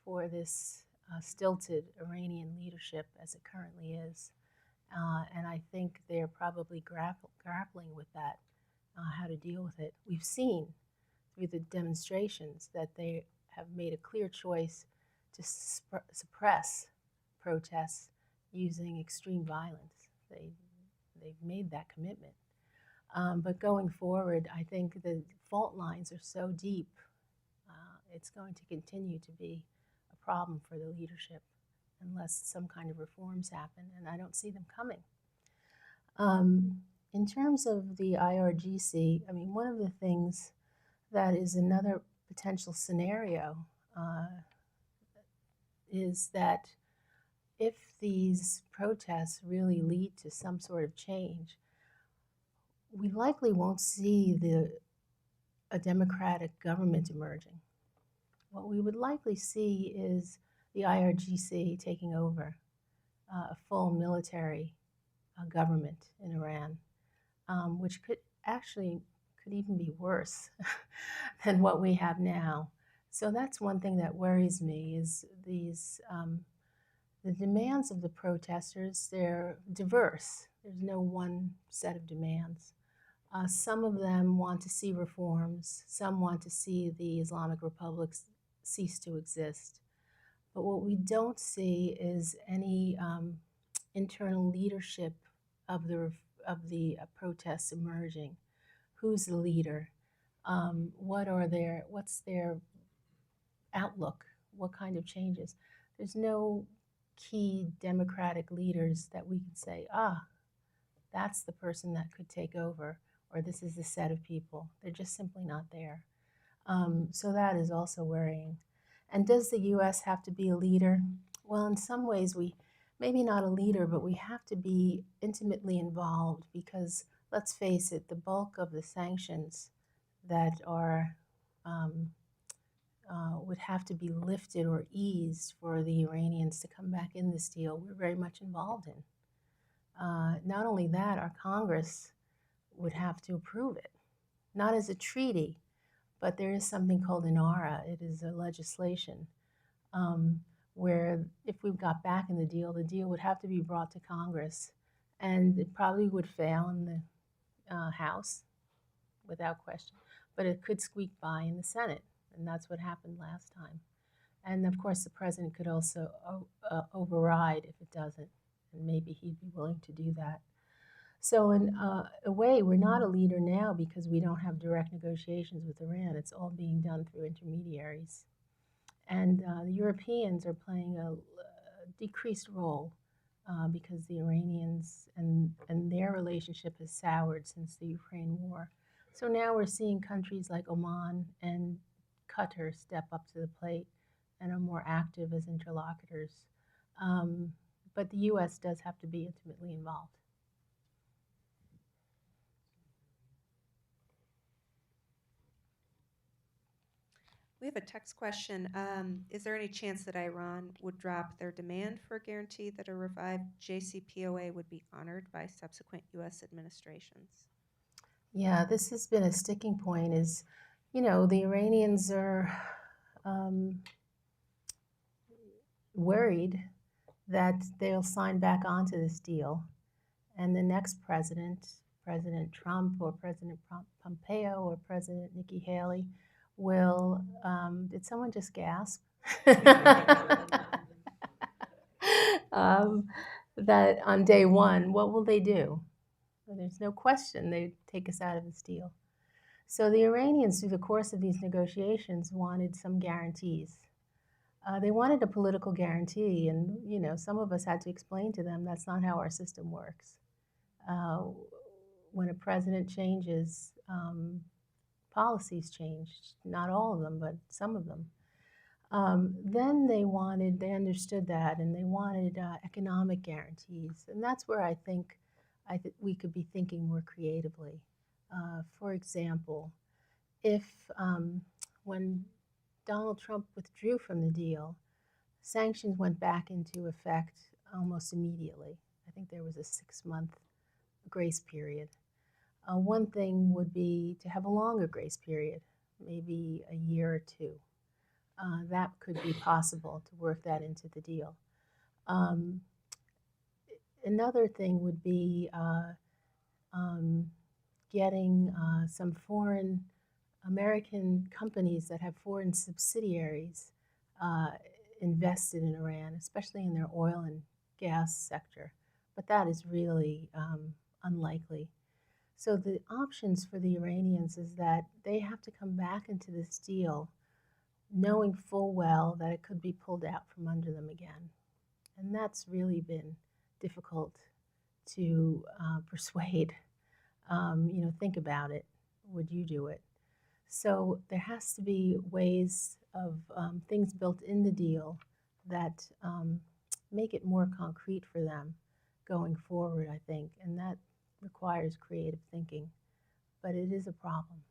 for this stilted Iranian leadership as it currently is. And I think they're probably grappling with that, how to deal with it. We've seen through the demonstrations that they have made a clear choice to suppress protests using extreme violence. They've made that commitment. But going forward, I think the fault lines are so deep, it's going to continue to be a problem for the leadership unless some kind of reforms happen, and I don't see them coming. In terms of the IRGC, I mean, one of the things that is another potential scenario is that if these protests really lead to some sort of change, we likely won't see a democratic government emerging. What we would likely see is the IRGC taking over a full military government in Iran, which could even be worse than what we have now. So that's one thing that worries me is the demands of the protesters. They're diverse. There's no one set of demands. Some of them want to see reforms. Some want to see the Islamic republics cease to exist. But what we don't see is any internal leadership of the protests emerging. Who's the leader? What's their outlook? What kind of changes? There's no key democratic leaders that we could say, that's the person that could take over, or this is the set of people. They're just simply not there. So that is also worrying. And does the U.S. have to be a leader? Well, in some ways, maybe not a leader, but we have to be intimately involved because, let's face it, the bulk of the sanctions that are would have to be lifted or eased for the Iranians to come back in this deal, we're very much involved in. Not only that, our Congress would have to approve it, not as a treaty, but there is something called INARA. It is a legislation where if we got back in the deal would have to be brought to Congress, and it probably would fail in the House without question, but it could squeak by in the Senate, and that's what happened last time. And of course, the president could also override if it doesn't, and maybe he'd be willing to do that. So, in a way, we're not a leader now because we don't have direct negotiations with Iran. It's all being done through intermediaries. And the Europeans are playing a decreased role because the Iranians and their relationship has soured since the Ukraine war. So now we're seeing countries like Oman and Qatar step up to the plate and are more active as interlocutors. But the U.S. does have to be intimately involved.
We have a text question. Is there any chance that Iran would drop their demand for a guarantee that a revived JCPOA would be honored by subsequent U.S. administrations?
Yeah, this has been a sticking point. Is, the Iranians are worried that they'll sign back onto this deal, and the next president, President Trump or President Pompeo or President Nikki Haley, will. Did someone just gasp? That on day one, what will they do? Well, there's no question they take us out of this deal. So the Iranians, through the course of these negotiations, wanted some guarantees. They wanted a political guarantee, and some of us had to explain to them that's not how our system works. When a president changes, policies change. Not all of them, but some of them. Then they understood that, and they wanted economic guarantees, and that's where I think we could be thinking more creatively. For example, if when Donald Trump withdrew from the deal, sanctions went back into effect almost immediately. I think there was a 6-month grace period. One thing would be to have a longer grace period, maybe a year or two. That could be possible to work that into the deal. Another thing would be getting some foreign American companies that have foreign subsidiaries invested in Iran, especially in their oil and gas sector. But that is really unlikely. So the options for the Iranians is that they have to come back into this deal knowing full well that it could be pulled out from under them again. And that's really been difficult to persuade. Think about it. Would you do it? So there has to be ways of things built in the deal that make it more concrete for them going forward, I think. And that requires creative thinking. But it is a problem.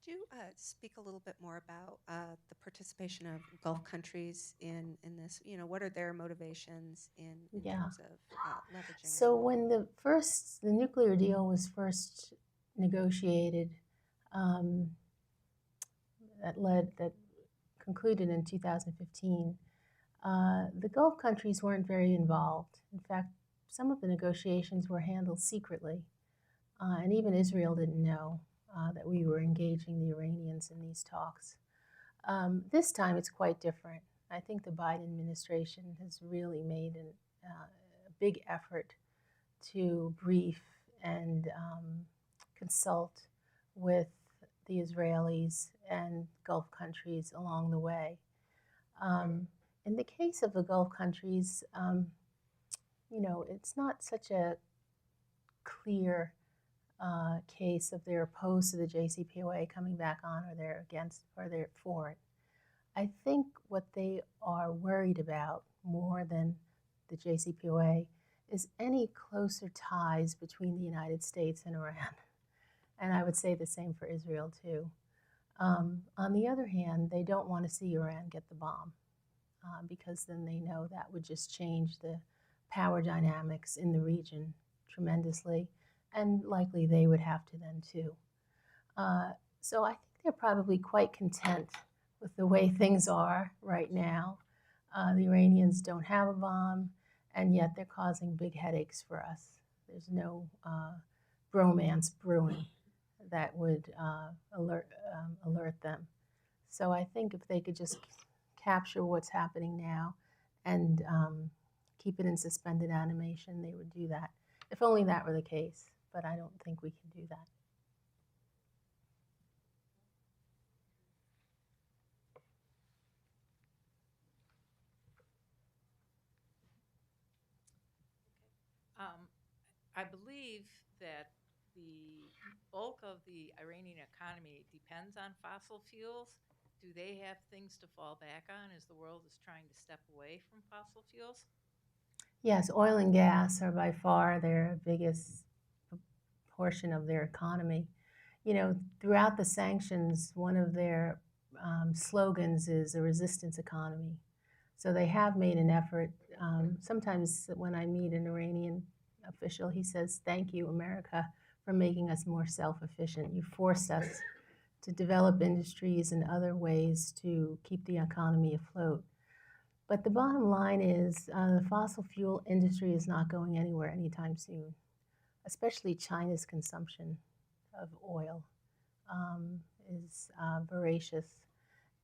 Could you speak a little bit more about the participation of Gulf countries in this? What are their motivations in terms of leveraging?
So when the nuclear deal was first negotiated, that concluded in 2015, the Gulf countries weren't very involved. In fact, some of the negotiations were handled secretly, and even Israel didn't know that we were engaging the Iranians in these talks. This time it's quite different. I think the Biden administration has really made a big effort to brief and consult with the Israelis and Gulf countries along the way. In the case of the Gulf countries, it's not such a clear case of they're opposed to the JCPOA coming back on, or they're against, or they're for it. I think what they are worried about more than the JCPOA is any closer ties between the United States and Iran. And I would say the same for Israel too. On the other hand, they don't want to see Iran get the bomb because then they know that would just change the power dynamics in the region tremendously. and likely they would have to then too. So I think they're probably quite content with the way things are right now. The Iranians don't have a bomb, and yet they're causing big headaches for us. There's no bromance brewing that would alert them. So I think if they could just capture what's happening now and keep it in suspended animation, they would do that. If only that were the case, but I don't think we can do that.
I believe that the bulk of the Iranian economy depends on fossil fuels. Do they have things to fall back on as the world is trying to step away from fossil fuels?
Yes, oil and gas are by far their biggest portion of their economy. You know, throughout the sanctions, one of their slogans is a resistance economy. So they have made an effort. Sometimes when I meet an Iranian official, he says, "Thank you, America, for making us more self-efficient. You forced us to develop industries and other ways to keep the economy afloat." But the bottom line is the fossil fuel industry is not going anywhere anytime soon, especially China's consumption of oil is voracious.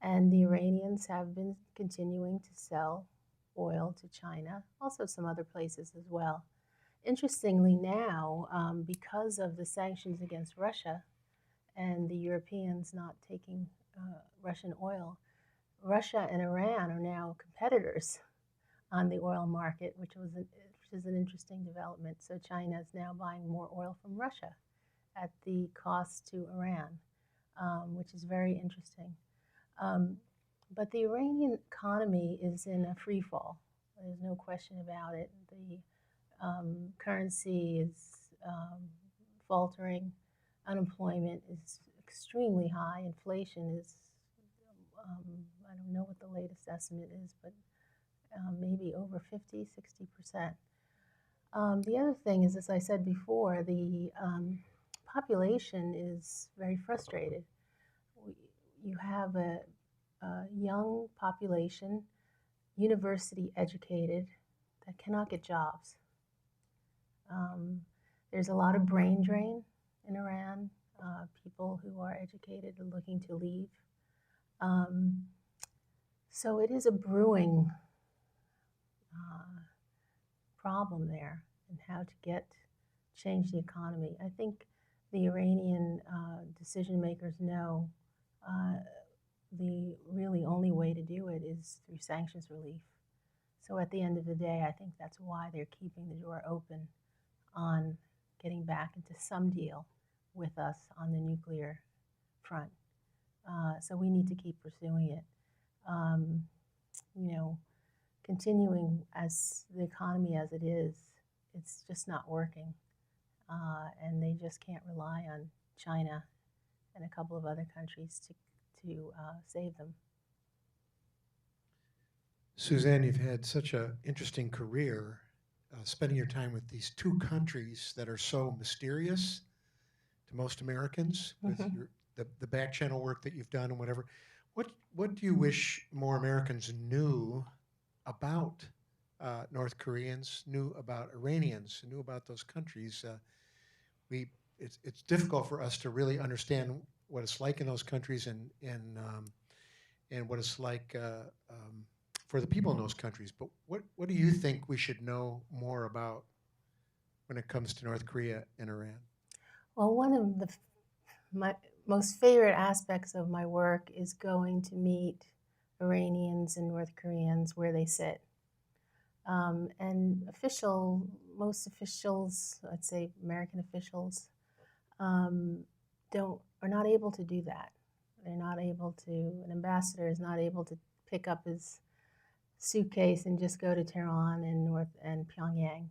And the Iranians have been continuing to sell oil to China, also some other places as well. Interestingly, now, because of the sanctions against Russia and the Europeans not taking Russian oil, Russia and Iran are now competitors on the oil market, which is an interesting development. So China is now buying more oil from Russia at the cost to Iran, which is very interesting. But the Iranian economy is in a free fall. There's no question about it. The currency is faltering. Unemployment is extremely high. Inflation is, I don't know what the latest estimate is, but maybe over 50, 60%. The other thing is, as I said before, the population is very frustrated. You have a young population, university educated, that cannot get jobs. There's a lot of brain drain in Iran. People who are educated are looking to leave. So it is a brewing problem there and how to change the economy. I think the Iranian decision makers know the really only way to do it is through sanctions relief. So at the end of the day, I think that's why they're keeping the door open on getting back into some deal with us on the nuclear front. So we need to keep pursuing it. You know, continuing as the economy as it is, it's just not working. And they just can't rely on China and a couple of other countries to save them.
Suzanne, you've had such an interesting career, spending your time with these two countries that are so mysterious to most Americans, with the back channel work that you've done and whatever. What do you wish more Americans knew about North Koreans, knew about Iranians, knew about those countries? It's difficult for us to really understand what it's like in those countries and what it's like for the people in those countries. But what do you think we should know more about when it comes to North Korea and Iran?
Well, one of my most favorite aspects of my work is going to meet Iranians and North Koreans where they sit. And most officials, let's say American officials, are not able to do that. They're not able to. An ambassador is not able to pick up his suitcase and just go to Tehran and Pyongyang.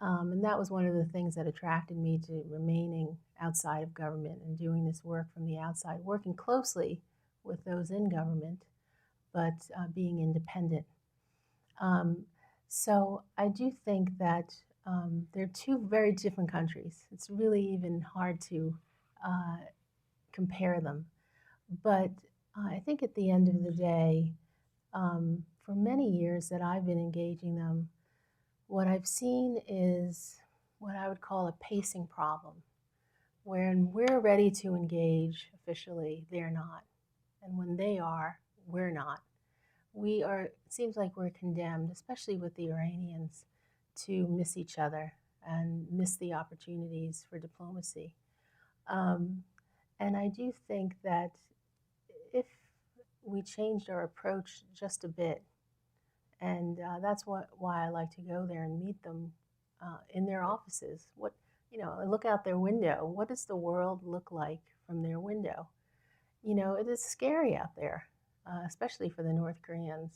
And that was one of the things that attracted me to remaining outside of government and doing this work from the outside, working closely with those in government, but being independent. So I do think that they're two very different countries. It's really even hard to uh, compare them. But I think at the end of the day, for many years that I've been engaging them, what I've seen is what I would call a pacing problem. When we're ready to engage officially, they're not. And when they are, we're not. We are, it seems like we're condemned, especially with the Iranians, to miss each other and miss the opportunities for diplomacy. Um, and I do think that if we changed our approach just a bit, and that's why I like to go there and meet them in their offices. I look out their window. What does the world look like from their window? It is scary out there, especially for the North Koreans.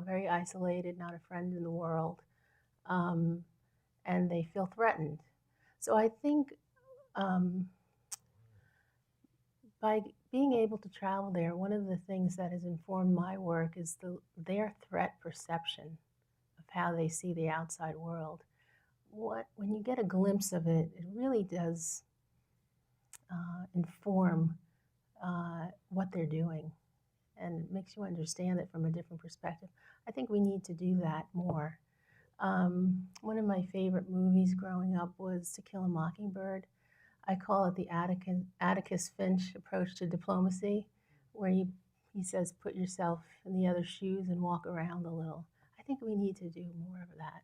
Very isolated, not a friend in the world, um, and they feel threatened. So I think um, by being able to travel there, one of the things that has informed my work is their threat perception of how they see the outside world. When you get a glimpse of it, it really does inform what they're doing, and it makes you understand it from a different perspective. I think we need to do that more. One of my favorite movies growing up was To Kill a Mockingbird. I call it the Atticus Finch approach to diplomacy, where he says, put yourself in the other shoes and walk around a little. I think we need to do more of that.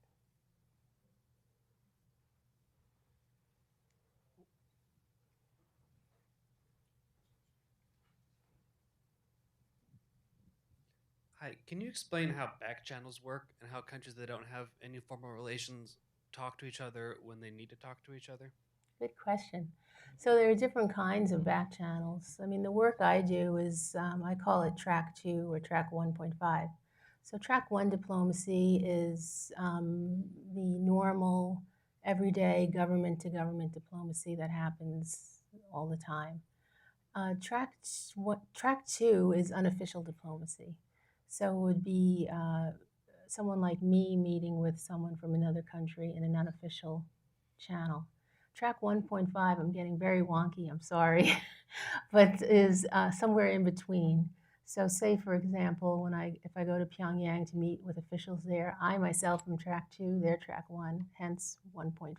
Hi, can you explain how back channels work and how countries that don't have any formal relations talk to each other when they need to talk to each other?
Good question. So there are different kinds of back channels. I mean, the work I do is, I call it track 2 or track 1.5. So track 1 diplomacy is the normal, everyday government to government diplomacy that happens all the time. Track 2 is unofficial diplomacy. So it would be someone like me meeting with someone from another country in an unofficial channel. Track 1.5, I'm getting very wonky, I'm sorry, but is somewhere in between. So say, for example, if I go to Pyongyang to meet with officials there, I myself am track 2, they're track 1, hence 1.5.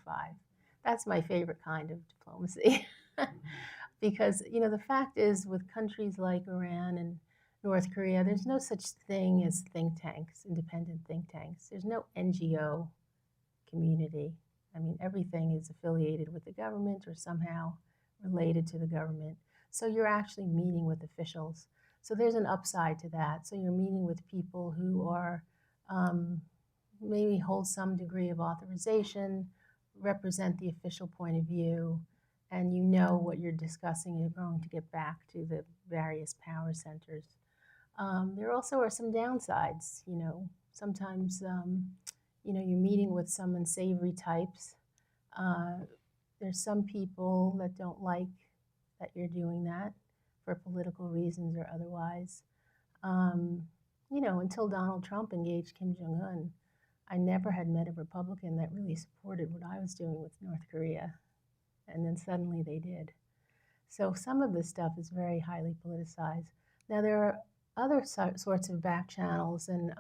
That's my favorite kind of diplomacy. Because, the fact is, with countries like Iran and North Korea, there's no such thing as think tanks, independent think tanks. There's no NGO community. I mean, everything is affiliated with the government or somehow related to the government. So you're actually meeting with officials. So there's an upside to that. So you're meeting with people who are maybe hold some degree of authorization, represent the official point of view, and you know what you're discussing. You're going to get back to the various power centers. There also are some downsides. Sometimes you're meeting with some unsavory types. There's some people that don't like that you're doing that for political reasons or otherwise. Until Donald Trump engaged Kim Jong-un, I never had met a Republican that really supported what I was doing with North Korea. And then suddenly they did. So some of this stuff is very highly politicized. Now, there are other sorts of back channels, and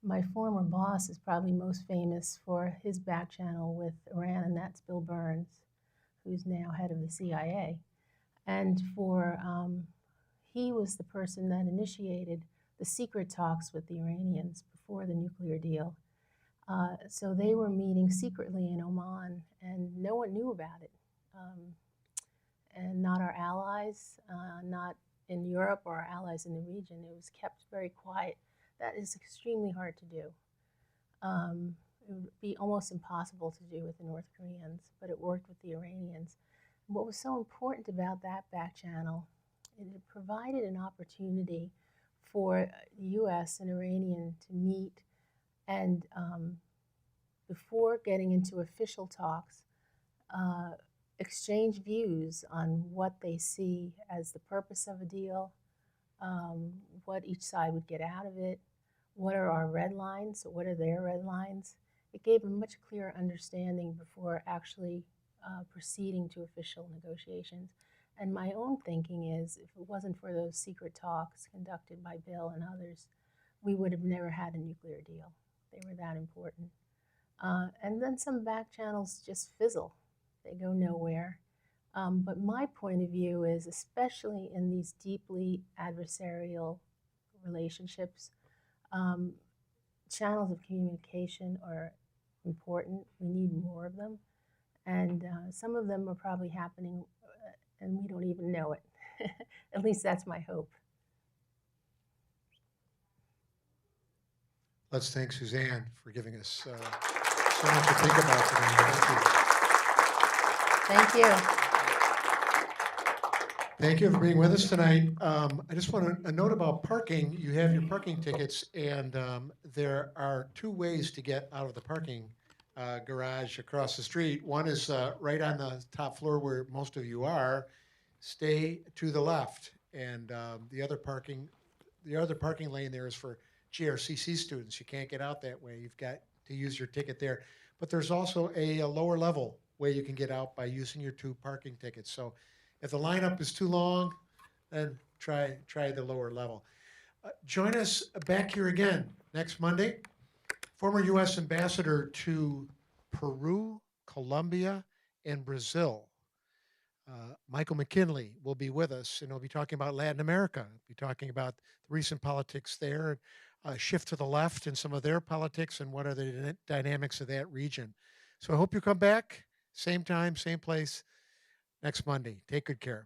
my former boss is probably most famous for his back channel with Iran, and that's Bill Burns, who's now head of the CIA. And he was the person that initiated the secret talks with the Iranians before the nuclear deal. So they were meeting secretly in Oman, and no one knew about it. And not our allies, not in Europe or our allies in the region. It was kept very quiet. That is extremely hard to do. It would be almost impossible to do with the North Koreans, but it worked with the Iranians. What was so important about that back channel, it provided an opportunity for the U.S. and Iranian to meet and before getting into official talks, exchange views on what they see as the purpose of a deal, what each side would get out of it, what are our red lines, what are their red lines, it gave a much clearer understanding before actually proceeding to official negotiations. And my own thinking is, if it wasn't for those secret talks conducted by Bill and others, we would have never had a nuclear deal. They were that important. And then some back channels just fizzle. They go nowhere. But my point of view is, especially in these deeply adversarial relationships, channels of communication are important. We need more of them. And some of them are probably happening and we don't even know it. At least that's my hope.
Let's thank Suzanne for giving us so much to think about today.
Thank you.
Thank you for being with us tonight. I just want a note about parking. You have your parking tickets, and there are two ways to get out of the parking garage across the street. One is right on the top floor where most of you are. Stay to the left, and the other parking lane there is for GRCC students. You can't get out that way. You've got to use your ticket there. But there's also a lower level way you can get out by using your two parking tickets. So if the lineup is too long, then try the lower level. Join us back here again next Monday. Former U.S. Ambassador to Peru, Colombia, and Brazil, Michael McKinley, will be with us, and he'll be talking about Latin America. He'll be talking about the recent politics there, shift to the left in some of their politics, and what are the dynamics of that region. So I hope you come back, same time, same place, next Monday. Take good care.